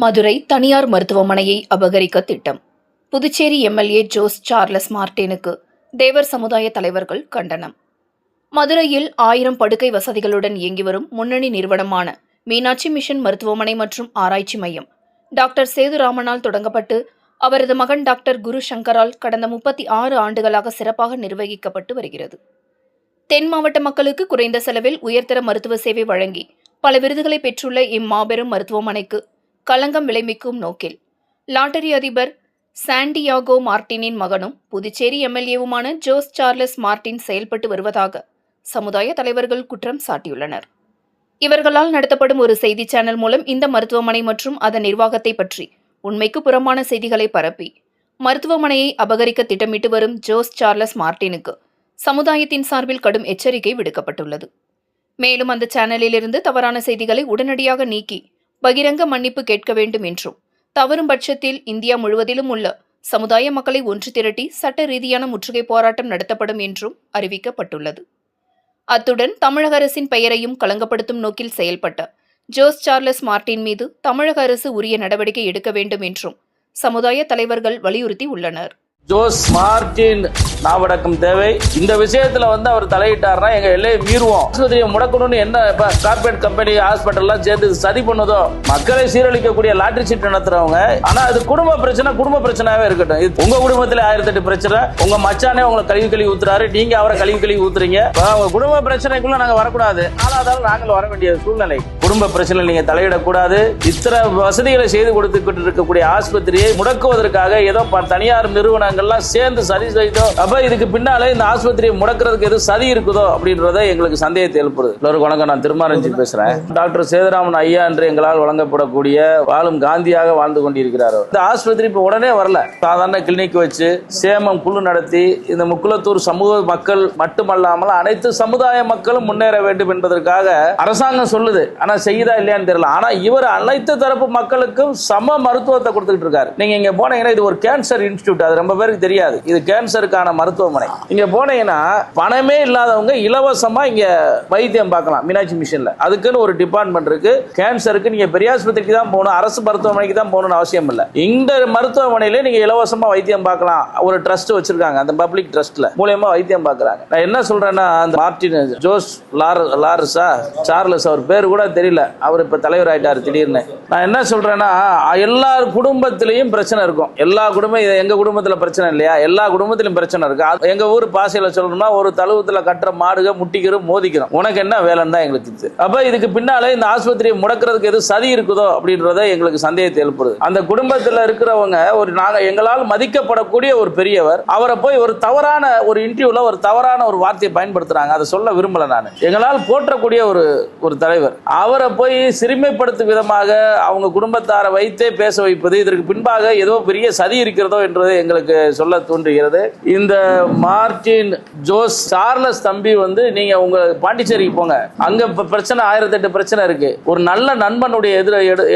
மதுரை தனியார் மருத்துவமனையை அபகரிக்க திட்டம். புதுச்சேரி எம்எல்ஏ ஜோஸ் சார்லஸ் மார்டினுக்கு தேவர் சமுதாய தலைவர்கள் கண்டனம். மதுரையில் 1000 படுக்கை வசதிகளுடன் இயங்கி வரும் முன்னணி நிறுவனமான மீனாட்சி மிஷன் மருத்துவமனை மற்றும் ஆராய்ச்சி மையம் டாக்டர் சேதுராமனால் தொடங்கப்பட்டு அவரது மகன் டாக்டர் குரு சங்கரால் கடந்த 36 ஆண்டுகளாக சிறப்பாக நிர்வகிக்கப்பட்டு வருகிறது. தென் மாவட்ட மக்களுக்கு குறைந்த செலவில் உயர்தர மருத்துவ சேவை வழங்கி பல விருதுகளை பெற்றுள்ள இம்மாபெரும் மருத்துவமனைக்கு களங்கம் விளைவிக்கும் நோக்கில் லாட்டரி அதிபர் சாண்டியாகோ மார்டினின் மகனும் புதுச்சேரி எம்எல்ஏவுமான ஜோஸ் சார்லஸ் மார்டின் செயல்பட்டு வருவதாக சமுதாய தலைவர்கள் குற்றம் சாட்டியுள்ளனர். இவர்களால் நடத்தப்படும் ஒரு செய்தி சேனல் மூலம் இந்த மருத்துவமனை மற்றும் அதன் நிர்வாகத்தை பற்றி உண்மைக்கு புறம்பான செய்திகளை பரப்பி மருத்துவமனையை அபகரிக்க திட்டமிட்டு வரும் ஜோஸ் சார்லஸ் மார்டினுக்கு சமுதாயத்தின் சார்பில் கடும் எச்சரிக்கை விடுக்கப்பட்டுள்ளது. மேலும் அந்த சேனலிலிருந்து தவறான செய்திகளை உடனடியாக நீக்கி பகிரங்க மன்னிப்பு கேட்க வேண்டும் என்றும், தவறும் பட்சத்தில் இந்தியா முழுவதிலும் உள்ள சமுதாய மக்களை ஒன்று திரட்டி சட்ட ரீதியான முற்றுகை போராட்டம் நடத்தப்படும் என்றும் அறிவிக்கப்பட்டுள்ளது. அத்துடன் தமிழக அரசின் பெயரையும் களங்கப்படுத்தும் நோக்கில் செயல்பட்ட ஜோஸ் சார்லஸ் மார்டின் மீது தமிழக அரசு உரிய நடவடிக்கை எடுக்க வேண்டும் என்றும் சமுதாய தலைவர்கள் வலியுறுத்தி உள்ளனர். ஜோஸ் மார்டின் நாவடக்கம் தேவை. இந்த விஷயத்துல அவர் தலையிட்டார்னா எங்க எல்லையை மீறுவோம். ஆஸ்பத்திரியை முடக்கணும்னு என்ன கார்பரேட் கம்பெனி ஹாஸ்பிட்டல்லாம் சேர்ந்து சதி பண்ணுதோ, மக்களை சீரழிக்கக்கூடிய லாட்டரி சீட் நடத்துறவங்க. ஆனா அது குடும்ப பிரச்சனையாவே இருக்கட்டும். இது உங்க குடும்பத்துல 1008 பிரச்சனை. உங்க மச்சானே உங்களை கழுவி ஊத்துறாரு, நீங்க அவரை கழுவி ஊத்துறீங்க. உங்க குடும்ப பிரச்சனைக்குள்ள நாங்க வரக்கூடாது. ஆனாலும் நாங்கள் வர வேண்டிய சூழ்நிலை. குடும்ப பிரச்சனை நீங்க தலையிடக்கூடாது. இத்தனை வசதிகளை செய்து கொடுத்துக்கிட்டு இருக்கக்கூடிய ஆஸ்பத்திரியை முடக்குவதற்காக ஏதோ தனியார் நிறுவனங்கள்லாம் சேர்ந்து சதி செய்தோ, அப்ப இதுக்கு பின்னாலே இந்த ஆஸ்பத்திரியை முடக்கிறதுக்கு எது சதி இருக்குதோ அப்படின்றத எங்களுக்கு சந்தேகத்தை எழுப்புறது. எல்லோருக்கும் வணக்கம். நான் திருமாரஞ்சித் பேசுறேன். டாக்டர் சேதுராமன் ஐயா என்று எங்களால் வழங்கப்படக்கூடிய வாழும் காந்தியாக வாழ்ந்து கொண்டிருக்கிறார். இந்த ஆஸ்பத்திரி இப்ப உடனே வரல. சாதாரண கிளினிக் வச்சு சேமம் குழு நடத்தி இந்த முக்குளத்தூர் சமூக மக்கள் மட்டுமல்லாமல் அனைத்து சமுதாய மக்களும் முன்னேற வேண்டும் என்பதற்காக அரசாங்கம் சொல்லுது. ஆனா செய்யுதா இல்லையான்னு தெரியல. ஆனா இவர் அனைத்து தரப்பு மக்களுக்கும் சம மருத்துவத்தை கொடுத்துட்டு இருக்காரு. நீங்க இங்க போனீங்கன்னா இது ஒரு கேன்சர் இன்ஸ்டிடியூட். அது ரொம்ப பேருக்கு தெரியாது. இது கேன்சருக்கான மருத்துவமனை. இங்க போனீங்கன்னா பணமே இல்லாதவங்க இலவசமா இங்க வைத்தியம் பார்க்கலாம். மீனாட்சி மிஷன்ல அதுக்குன்னு ஒரு டிபார்ட்மெண்ட் இருக்கு. கேன்சருக்கு நீங்க பெரிய ஆஸ்பத்திரிக்கு தான் போகணும், அரசு மருத்துவமனைக்கு தான் போகணும்னு அவசியம் இல்லை. இந்த மருத்துவமனையில நீங்க இலவசமா வைத்தியம் பார்க்கலாம். ஒரு ட்ரஸ்ட் வச்சிருக்காங்க. அந்த பப்ளிக் ட்ரஸ்ட்ல மூலமா வைத்தியம் பார்க்கறாங்க. நான் என்ன சொல்றேன்னா, அந்த மார்டின் ஜோஸ் லாரஸா சார்லஸ் அவர் பேர் கூட தெரியல. அவர் இப்ப தலைவர் ஆயிட்டாரு திடீர்னு. நான் என்ன சொல்றேன்னா, எல்லா குடும்பத்திலையும் பிரச்சனை இருக்கும். எல்லா குடும்பம் எங்க குடும்பத்துல பிரச்சனை இல்லையா? எல்லா குடும்பத்திலும் பிரச்சனை இருக்கு. எங்க ஊர் பாசையில சொல்லணும்னா, ஒரு தழுவத்துல கட்டுற மாடுக முட்டிக்கிறோம் மோதிக்கிறோம். உனக்கு என்ன வேலைன்னு தான் எங்களுக்கு. அப்ப இதுக்கு பின்னாலே இந்த ஆஸ்பத்திரியை முடக்கிறதுக்கு எது சதி இருக்குதோ அப்படின்றத எங்களுக்கு சந்தேகத்தை எழுப்புறது. அந்த குடும்பத்துல இருக்கிறவங்க எங்களால் மதிக்கப்படக்கூடிய ஒரு பெரியவர், அவரை போய் ஒரு தவறான ஒரு இன்டர்வியூல ஒரு தவறான ஒரு வார்த்தையை பயன்படுத்துறாங்க. அதை சொல்ல விரும்பல. நான் எங்களால் போற்றக்கூடிய ஒரு தலைவர், அவரை போய் சிறுமைப்படுத்தும் விதமாக அவங்க குடும்பத்தாரை வைத்தே பேச வைப்பது, இதற்கு பின்பாக ஏதோ பெரிய சதி இருக்கிறதோ என்றது எங்களுக்கு சொல்ல தோன்றுகிறது. இந்த மார்டின் ஜோஸ் சார்லஸ் தம்பி நீங்க உங்க பாண்டிச்சேரிக்கு போங்க. அங்க பிரச்சனை 1008 பிரச்சனை இருக்கு. ஒரு நல்ல நண்பனுடைய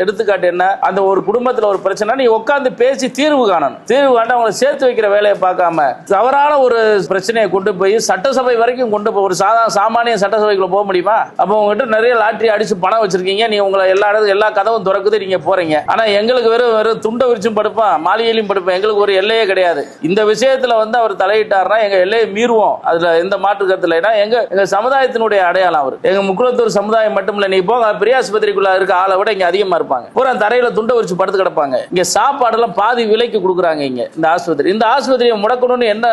எடுத்துக்காட்டு என்ன? அந்த ஒரு குடும்பத்துல ஒரு பிரச்சனை நீ உட்கார்ந்து பேசி தீர்வு காணணும். தீர்வு காண்ட அவங்களை சேர்த்து வைக்கிற வேலையை பார்க்காம தவறான ஒரு பிரச்சனையை கொண்டு போய் சட்டசபை வரைக்கும் கொண்டு போய் ஒரு சாமானிய சட்டசபைக்குள்ள போக முடியுமா? அப்ப உங்ககிட்ட நிறைய லாட்டரி அடிச்சு பணம் வச்சிருக்கீங்க. நீ உங்களை எல்லா கதவும் திறக்குது, நீங்க போறீங்க. ஆனா எங்களுக்கு வெறும் துண்டை விரிச்சும் படுப்பான், மாளிகையிலும் படுப்பேன். எங்களுக்கு ஒரு எல்லையே கிடையாது. இந்த விஷயத்துல அவர் தலையிட்டார்னா எங்க எல்லையை மீறுவோம். அதுல எந்த மாற்று கருத்து இல்லைன்னா எங்க சமுதாயத்தினுடைய அடையாளம். அவர் எங்க முக்குளத்தூர் சமுதாயம் மட்டும் இல்ல. நீ போக பெரிய ஆஸ்பத்திரிக்குள்ள இருக்க ஆளை விட இங்க அதிகமா இருப்பாங்க. பூரா தரையில துண்டை விரிச்சு படுத்து கிடப்பாங்க. இங்க சாப்பாடு எல்லாம் பாதி விலைக்கு கொடுக்குறாங்க. இங்க இந்த ஆஸ்பத்திரியை முடக்கணும்னு என்ன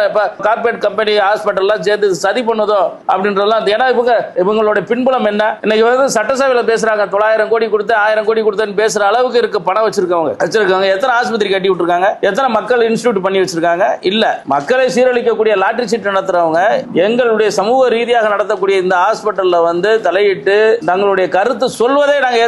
கார்பரேட் கம்பெனி ஹாஸ்பிட்டல்லாம் சேர்ந்து சதி பண்ணுதோ அப்படின்றதெல்லாம். ஏன்னா இவங்களோட பின்புலம் என்ன? இன்னைக்கு சட்டசபையில பேசுறாங்க 900 கோடி கொடுத்து 1000 கோடி கொடுத்தேன்னு பேசுற அளவுக்கு இருக்க பணம் வச்சிருக்காங்க. எத்தனை ஆஸ்பத்திரி கட்டி விட்டுருக்காங்க? எத்தனை மக்கள் இன்ஸ்டிடியூட் பண்ணி வச்சிருக்காங்க? இல்ல, மக்களை சீரழிக்கக்கூடிய லாட்டரி சீட் நடத்துறவங்க எங்களுடைய சமூக ரீதியாக நடத்தக்கூடிய இந்த ஹாஸ்பிட்டல்ல தலையிட்டு தங்களுடைய கருத்து சொல்வதே நாங்க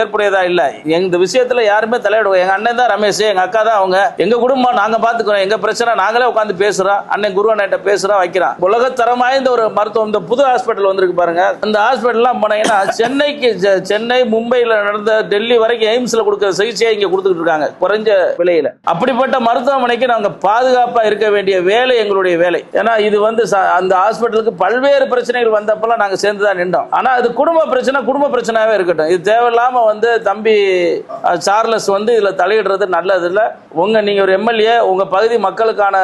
ஏற்புடையதா இல்ல. இந்த விஷயத்துல யாருமே தலையிடுவோம். எங்க அண்ணன் தான் ரமேஷ், எங்க அக்கா தான் அவங்க. எங்க குடும்பம் நாங்க பாத்துக்கிறோம். எங்க பிரச்சனை நாங்களே உட்காந்து பேசுறோம். அண்ணன் குருவன்கிட்ட பேசுறோம், வைக்கிறோம். உலகத்தரம் வாய்ந்த ஒரு மருத்துவம் இந்த புது ஹாஸ்பிட்டல் வந்திருக்கு பாருங்க. இந்த ஹாஸ்பிட்டல்லாம் போனீங்கன்னா சென்னைக்கு சென்னை, மும்பையில் நடந்த டெல்லி வரைக்கும் எய்ம்ஸ்ல கொடுக்கிற சிகிச்சையை இங்க கொடுத்துட்டு இருக்காங்க குறைஞ்ச விலையில. அப்படிப்பட்ட மருத்துவமனைக்கு நாங்க பாதுகாப்பா இருக்க வேண்டிய வேலை எங்களுடைய வேலை. ஏன்னா இது வந்து அந்த ஹாஸ்பிட்டலுக்கு பல்வேறு பிரச்சனைகள் வந்தப்பெல்லாம் நாங்க சேர்ந்துதான் நின்றோம். ஆனா அது குடும்ப பிரச்சனையாவே இருக்கட்டும். இது தேவையில்லாம வந்து தம்பி சார்லஸ் வந்து இதுல தலையிடுறது நல்லது இல்ல. நீங்க ஒரு எம்எல்ஏ, உங்க பகுதி மக்களுக்கான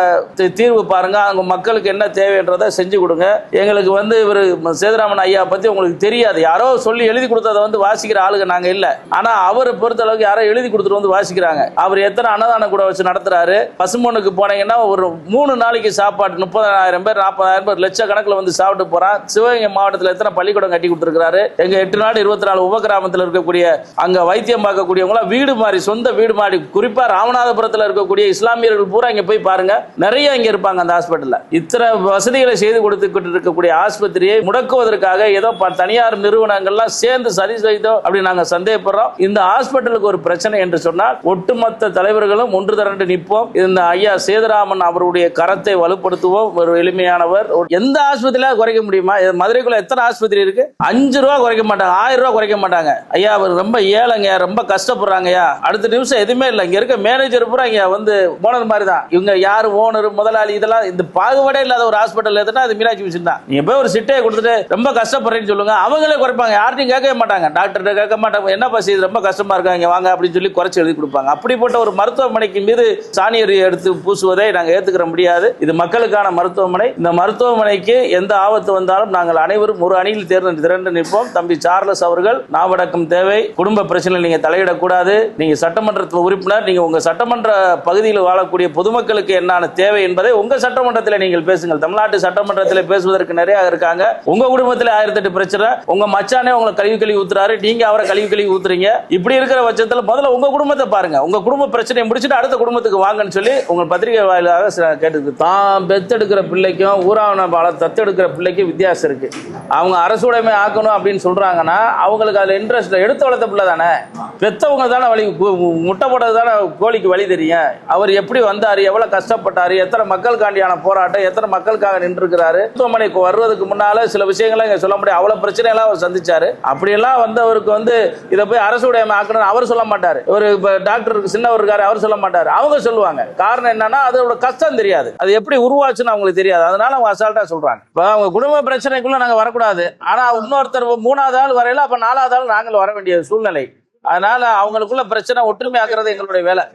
தீர்வு பாருங்க, அவங்க மக்களுக்கு என்ன தேவைன்றதை செஞ்சு கொடுங்க. எங்களுக்கு வந்து இவர் சேதுராமன் ஐயா பத்தி உங்களுக்கு தெரியாது, யாரோ சொல்லி எழுதி கொடுத்ததை வந்து வாசிக்கிற ஆளுங்க நாங்க இல்ல. ஆனா அவரை பொறுத்த அளவுக்கு யாரோ எழுதி கொடுத்துட்டு வந்து வாசிக்கிறாங்க. அவர் எத்தனை அன்னதானம் கூட வச்சு நடத்துறாரு. பசுமொன்னுக்கு போனீங்கன்னா ஒரு 3 நாளைக்கு சாப்பாடு 30,000 பேர் 40,000 பேர் லட்சக்கணக்கில் வந்து சாப்பிட்டு போறான். சிவகங்கை மாவட்டத்தில் எத்தனை பள்ளிக்கூடம் கட்டி கொடுத்துருக்காரு. எங்க 8 நாடு 24 உபகிராமத்தில் இருக்கக்கூடிய அங்க வைத்தியம் பார்க்கக்கூடியவங்க வீடு மாறி, சொந்த வீடு மாறி, குறிப்பா ராமநாதபுரத்தில் இருக்கக்கூடிய இஸ்லாமியர்கள் பூரா இங்க போய் பாருங்க, நிறைய இங்க இருப்பாங்க அந்த ஹாஸ்பிட்டல்ல. இத்தனை வசதிகளை செய்து கொடுத்துக்கிட்டு இருக்கக்கூடிய ஆஸ்பத்திரியை முடக்குவதற்காக ஏதோ தனியார் நிறுவனங்கள்லாம் சேர்ந்து சரி செய்தோம் அப்படி நாங்க சந்தேகப்படுறோம். இந்த ஹாஸ்பிட்டலுக்கு ஒரு பிரச்சனை என்று சொன்னால் ஒட்டுமொத்த தலைவர்களும் ஒன்று திரண்டு நிற்போம். இந்த ஐயா சேதுராமன் அவருடைய கரத்தை வலுப்படுத்துவோம். ஒரு எளிமையானவர். எந்த ஆஸ்பத்திரியில குறைக்க முடியுமா? மதுரைக்குள்ள எத்தனை ஆஸ்பத்திரி இருக்கு? 5 ரூபா குறைக்க மாட்டாங்க, 1000 ரூபா குறைக்க மாட்டாங்க. ஐயா அவர் ரொம்ப ஏழைங்க, ரொம்ப கஷ்டப்படுறாங்க. அடுத்த நிமிஷம் எதுவுமே இல்லை, இங்க இருக்க மேனேஜர் பூரா இங்க வந்து ஓனர் மாதிரி தான். இவங்க யாரு ஓனர், முதலாளி, இதெல்லாம் இந்த பாகுபாடே இல்லாத ஒரு ஹாஸ்பிட்டல் எதுனா அது மீனாட்சி மிஷன் தான். நீங்க போய் ஒரு சிட்டையை கொடுத்துட்டு ரொம்ப கஷ்டப்படுறேன்னு சொல்லுங்க, அவங்களே குறைப்பாங்க. யார்ட்டையும் கேட்கவே மாட்டாங்க, டாக்டர் கேட்க மாட்டாங்க. என்ன பசி ரொம்ப கஷ்டமா இருக்காங்க வாங்க அப்படின்னு சொல்லி குறைச்சு எழுதி கொடுப்பாங்க. அப்படிப்பட்ட ஒரு மருத்துவமனைக்கு மீது சாணியரி எடுத்து பூசுவதை நாங்க ஏத்துக்கிற முடியாது. இது மக்களுக்கான மருத்துவமனை. இந்த மருத்துவமனைக்கு எந்த ஆபத்து வந்தாலும் நாங்கள் அனைவரும் ஒரு அணியில் திரண்டு நிற்போம். தம்பி சார்லஸ் அவர்கள் நாவடக்கம் தேவை. குடும்ப பிரச்சனை நீங்க தலையிடக்கூடாது. நீங்க சட்டமன்ற உறுப்பினர், நீங்க உங்க சட்டமன்ற பகுதியில் வாழக்கூடிய பொதுமக்களுக்கு என்னென்ன தேவை என்பதை உங்க சட்டமன்றத்தில் நீங்கள் பேசுங்கள். தமிழ்நாட்டு சட்டமன்றத்தில் பேசுவதற்கு நிறைய இருக்காங்க. உங்க குடும்பத்தில் 1008 பிரச்சனை. உங்க மச்சானே உங்களை கழுவி ஊத்துறாரு, நீங்க அவரை கழுவி ஊத்துறீங்க. இப்படி இருக்கிற பட்சத்தில் முதல்ல உங்க குடும்பத்தை பாருங்க. உங்க குடும்ப பிரச்சனையை முடிச்சுட்டு அடுத்த குடும்பத்துக்கு வாங்கன்னு சொல்லி உங்க பத்திரிகை வாயிலாக கேட்டு, தான் பெத்தெடுக்கிற பிள்ளைக்கும் ஊராவன தத்தெடுக்கிற பிள்ளைக்கும் வித்தியாசம் இருக்கு. அவங்க அரசுடைமை ஆக்கணும் அப்படின்னு சொல்றாங்கன்னா அவங்களுக்கு அதுல இன்ட்ரெஸ்ட். எடுத்து வளர்த்த பிள்ளை தானே, பெத்தவங்க தானே வழி, முட்டை போட்டது தானே கோழிக்கு வழி தெரியும். அவர் எப்படி வந்தாரு, எவ்வளவு கஷ்டப்பட்டாரு, எத்தனை மக்களுக்காண்டியான போராட்டம், எத்தனை மக்களுக்காக நின்று இருக்கிறாரு. மருத்துவமனைக்கு வருவதற்கு முன்னால சில விஷயங்களை இங்க சொல்ல முடியாது. அவ்வளவு பிரச்சனை எல்லாம் அவர் சந்திச்சாரு. அப்படியெல்லாம் வந்தவருக்கு வந்து இதை போய் அரசுடைமை ஆக்கணும் அவர் சொல்ல மாட்டாரு. ஒரு டாக்டருக்கு சின்னவர் இருக்காரு, அவர் சொல்ல மாட்டாரு. அவங்க சொல்லுவாங்க. காரணம் என்னன்னா அதோட கஷ்டம் தெரியாது, அது எப்படி உருவாச்சுன்னு அவங்களுக்கு தெரியாது. அதனால அவங்க அசால்ட்டா சொல்றாங்க. இப்ப அவங்க குடும்ப பிரச்சனைக்குள்ள நாங்க வரக்கூடாது. ஆனா இன்னொருத்தர் 3வது ஆள் வரையில, அப்ப 4வது ஆள் நாங்கள் வர வேண்டிய சூழ்நிலை. அதனால அவங்களுக்குள்ள பிரச்சனை ஒற்றுமை ஆக்குறது எங்களுடைய வேலை.